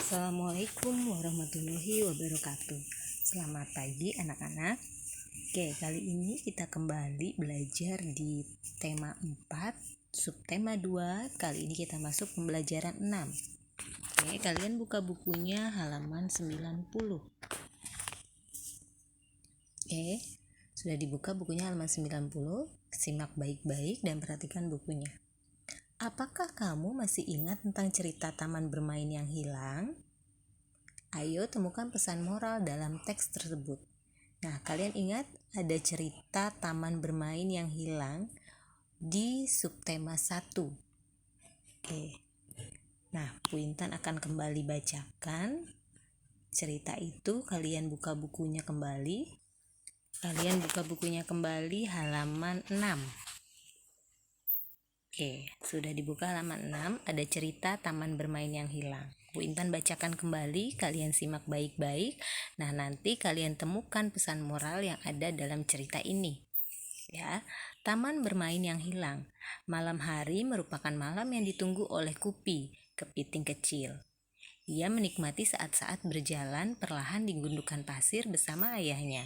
Assalamualaikum warahmatullahi wabarakatuh. Selamat pagi anak-anak. Oke, kali ini kita kembali belajar di tema 4, subtema 2. Kali ini kita masuk pembelajaran 6. Oke, kalian buka bukunya halaman 90. Oke, sudah dibuka bukunya halaman 90. Simak baik-baik dan perhatikan bukunya. Apakah kamu masih ingat tentang cerita taman bermain yang hilang? Ayo temukan pesan moral dalam teks tersebut. Nah, kalian ingat ada cerita taman bermain yang hilang di subtema 1. Oke. Nah, Bu Intan akan kembali bacakan cerita itu. Kalian buka bukunya kembali. Halaman 6. Oke, sudah dibuka halaman 6, ada cerita taman bermain yang hilang. Bu Intan bacakan kembali, kalian simak baik-baik. Nah, nanti kalian temukan pesan moral yang ada dalam cerita ini. Ya, taman bermain yang hilang. Malam hari merupakan malam yang ditunggu oleh Kupi, kepiting kecil. Ia menikmati saat-saat berjalan perlahan di gundukan pasir bersama ayahnya.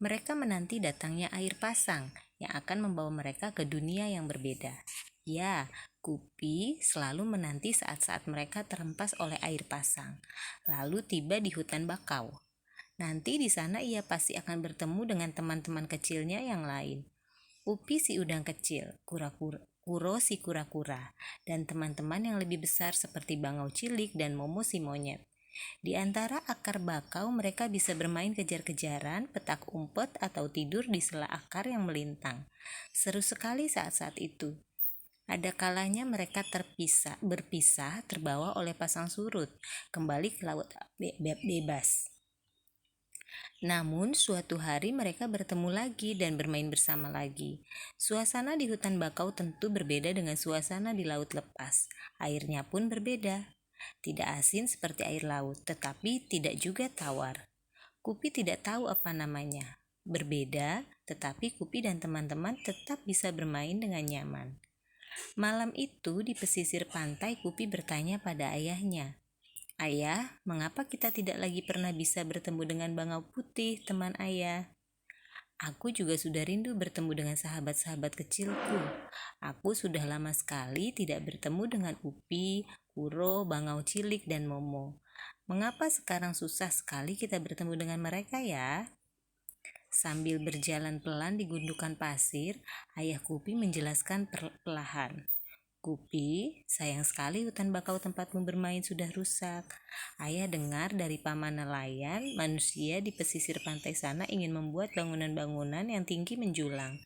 Mereka menanti datangnya air pasang yang akan membawa mereka ke dunia yang berbeda. Ya, Kupi selalu menanti saat-saat mereka terhempas oleh air pasang, lalu tiba di hutan bakau. Nanti di sana ia pasti akan bertemu dengan teman-teman kecilnya yang lain. Upi si udang kecil, Kuro si kura-kura, dan teman-teman yang lebih besar seperti bangau cilik dan Momo si monyet. Di antara akar bakau mereka bisa bermain kejar-kejaran, petak umpet, atau tidur di sela akar yang melintang. Seru sekali saat-saat itu. Ada kalanya mereka berpisah terbawa oleh pasang surut, kembali ke laut bebas. Namun suatu hari mereka bertemu lagi dan bermain bersama lagi. Suasana di hutan bakau tentu berbeda dengan suasana di laut lepas. Airnya pun berbeda. Tidak asin seperti air laut, tetapi tidak juga tawar. Kupi tidak tahu apa namanya. Berbeda, tetapi Kupi dan teman-teman tetap bisa bermain dengan nyaman. Malam itu di pesisir pantai, Kupi bertanya pada ayahnya, "Ayah, mengapa kita tidak lagi pernah bisa bertemu dengan bangau putih, teman ayah?" "Aku juga sudah rindu bertemu dengan sahabat-sahabat kecilku. Aku sudah lama sekali tidak bertemu dengan Upi, Kuro, bangau cilik, dan Momo. Mengapa sekarang susah sekali kita bertemu dengan mereka ya?" Sambil berjalan pelan di gundukan pasir, ayah Kupi menjelaskan perlahan. "Kupi, sayang sekali hutan bakau tempatmu bermain sudah rusak. Ayah dengar dari paman nelayan, manusia di pesisir pantai sana ingin membuat bangunan-bangunan yang tinggi menjulang.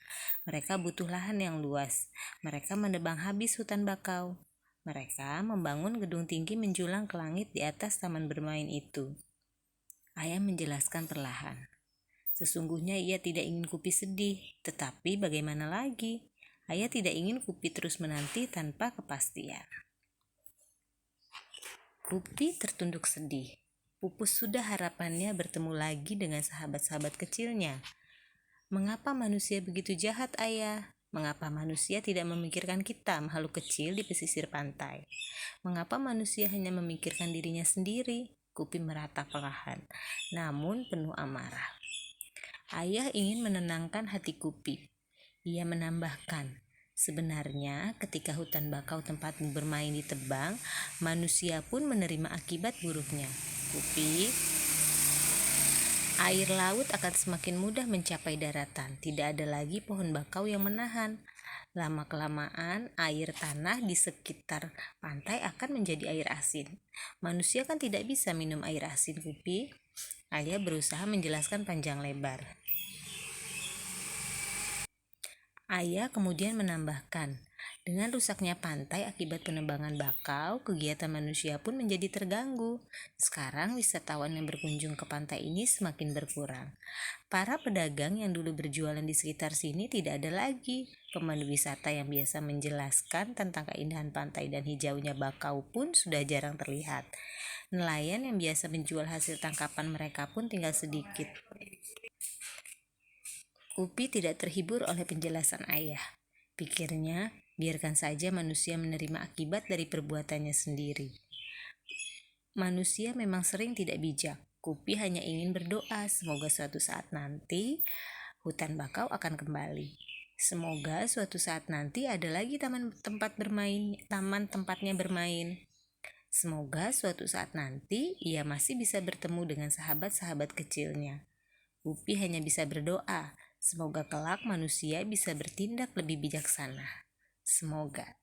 Mereka butuh lahan yang luas. Mereka menebang habis hutan bakau. Mereka membangun gedung tinggi menjulang ke langit di atas taman bermain itu." Ayah menjelaskan perlahan. Sesungguhnya ia tidak ingin Kupi sedih, tetapi bagaimana lagi? Ayah tidak ingin Kupi terus menanti tanpa kepastian. Kupi tertunduk sedih. Pupus sudah harapannya bertemu lagi dengan sahabat-sahabat kecilnya. "Mengapa manusia begitu jahat, Ayah? Mengapa manusia tidak memikirkan kita, makhluk kecil di pesisir pantai? Mengapa manusia hanya memikirkan dirinya sendiri?" Kupi meratap perlahan, namun penuh amarah. Ayah ingin menenangkan hati Kupi. Ia menambahkan, "Sebenarnya ketika hutan bakau tempatmu bermain ditebang, manusia pun menerima akibat buruknya. Kupi, air laut akan semakin mudah mencapai daratan. Tidak ada lagi pohon bakau yang menahan. Lama-kelamaan, air tanah di sekitar pantai akan menjadi air asin. Manusia kan tidak bisa minum air asin, Kupi." Ayah berusaha menjelaskan panjang lebar. Ayah kemudian menambahkan, "Dengan rusaknya pantai akibat penebangan bakau, kegiatan manusia pun menjadi terganggu. Sekarang wisatawan yang berkunjung ke pantai ini semakin berkurang. Para pedagang yang dulu berjualan di sekitar sini tidak ada lagi. Pemandu wisata yang biasa menjelaskan tentang keindahan pantai dan hijaunya bakau pun sudah jarang terlihat. Nelayan yang biasa menjual hasil tangkapan mereka pun tinggal sedikit." Upi tidak terhibur oleh penjelasan ayah. Pikirnya, biarkan saja manusia menerima akibat dari perbuatannya sendiri. manusia memang sering tidak bijak. Kupi hanya ingin berdoa, semoga suatu saat nanti hutan bakau akan kembali. Semoga suatu saat nanti ada lagi taman tempatnya bermain. Semoga suatu saat nanti ia masih bisa bertemu dengan sahabat-sahabat kecilnya. Upi hanya bisa berdoa, semoga kelak manusia bisa bertindak lebih bijaksana. Semoga.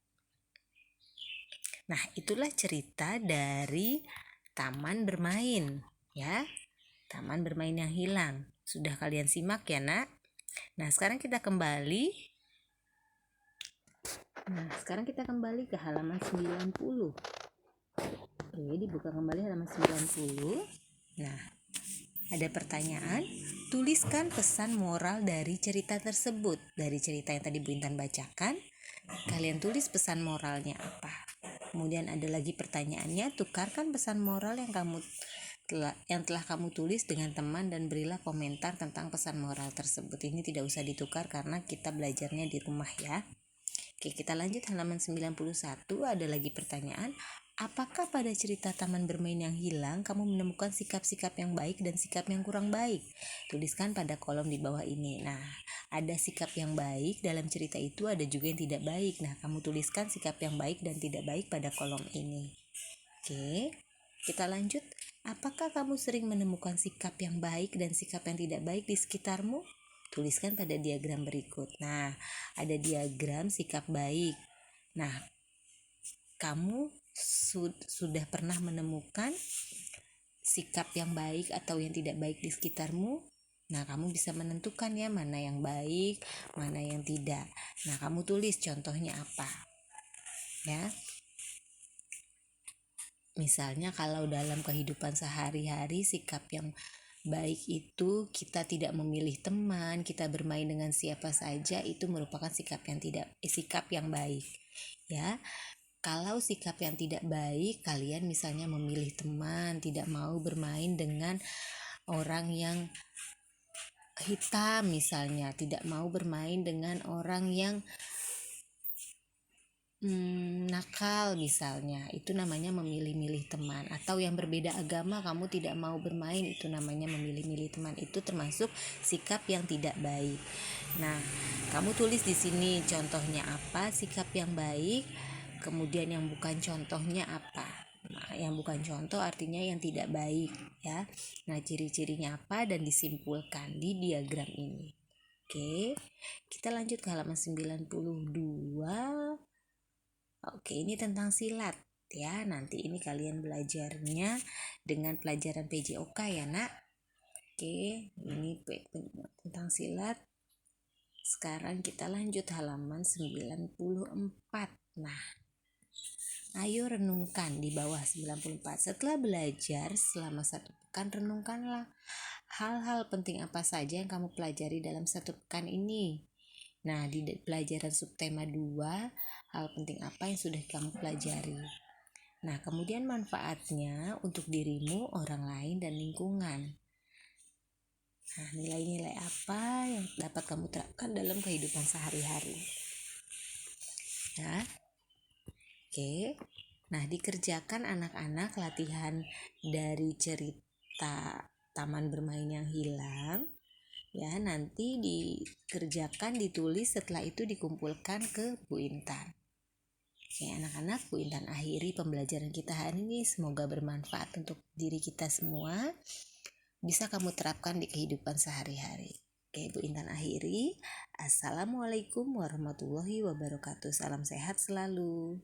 Nah, itulah cerita dari taman bermain, ya. Taman bermain yang hilang. Sudah kalian simak ya, Nak? Nah, sekarang kita kembali ke halaman 90. Oke, dibuka kembali halaman 90. Nah, ada pertanyaan. Tuliskan pesan moral dari cerita tersebut. Dari cerita yang tadi Bu Intan bacakan, kalian tulis pesan moralnya apa? Kemudian ada lagi pertanyaannya, tukarkan pesan moral yang telah kamu tulis dengan teman dan berilah komentar tentang pesan moral tersebut. Ini tidak usah ditukar karena kita belajarnya di rumah ya. Oke, kita lanjut halaman 91. Ada lagi pertanyaan. Apakah pada cerita taman bermain yang hilang kamu menemukan sikap-sikap yang baik dan sikap yang kurang baik? Tuliskan pada kolom di bawah ini. Nah, ada sikap yang baik dalam cerita itu, ada juga yang tidak baik. Nah, kamu tuliskan sikap yang baik dan tidak baik pada kolom ini. Oke, kita lanjut. Apakah kamu sering menemukan sikap yang baik dan sikap yang tidak baik di sekitarmu? Tuliskan pada diagram berikut. Nah, ada diagram sikap baik. Nah, kamu sudah pernah menemukan sikap yang baik atau yang tidak baik di sekitarmu? Nah, kamu bisa menentukan ya mana yang baik, mana yang tidak. Nah, kamu tulis contohnya apa. Ya. Misalnya kalau dalam kehidupan sehari-hari sikap yang baik itu kita tidak memilih teman, kita bermain dengan siapa saja, itu merupakan sikap yang baik. Ya. Kalau sikap yang tidak baik, kalian misalnya memilih teman, tidak mau bermain dengan orang yang hitam misalnya, tidak mau bermain dengan orang yang nakal misalnya, itu namanya memilih-milih teman. Atau yang berbeda agama, kamu tidak mau bermain, itu namanya memilih-milih teman. Itu termasuk sikap yang tidak baik. Nah, kamu tulis di sini contohnya apa sikap yang baik, kemudian yang bukan contohnya apa. Nah, yang bukan contoh artinya yang tidak baik ya. Nah, ciri-cirinya apa dan disimpulkan di diagram ini. Oke, kita lanjut ke halaman 92. Oke, ini tentang silat ya. Nanti ini kalian belajarnya dengan pelajaran PJOK ya, Nak. Oke, ini tentang silat. Sekarang kita lanjut halaman 94. Nah, ayo renungkan di bawah 94. Setelah belajar selama 1 pekan, renungkanlah hal-hal penting apa saja yang kamu pelajari dalam 1 pekan ini. Nah, di pelajaran subtema 2, hal penting apa yang sudah kamu pelajari. Nah, kemudian manfaatnya untuk dirimu, orang lain, dan lingkungan. Nah, nilai-nilai apa yang dapat kamu terapkan dalam kehidupan sehari-hari. Ya. Oke. Nah, dikerjakan anak-anak latihan dari cerita Taman Bermain yang Hilang. Ya, nanti dikerjakan, ditulis, setelah itu dikumpulkan ke Bu Intan. Oke, anak-anak, Bu Intan akhiri pembelajaran kita hari ini. Semoga bermanfaat untuk diri kita semua. Bisa kamu terapkan di kehidupan sehari-hari. Oke, Bu Intan akhiri. Assalamualaikum warahmatullahi wabarakatuh. Salam sehat selalu.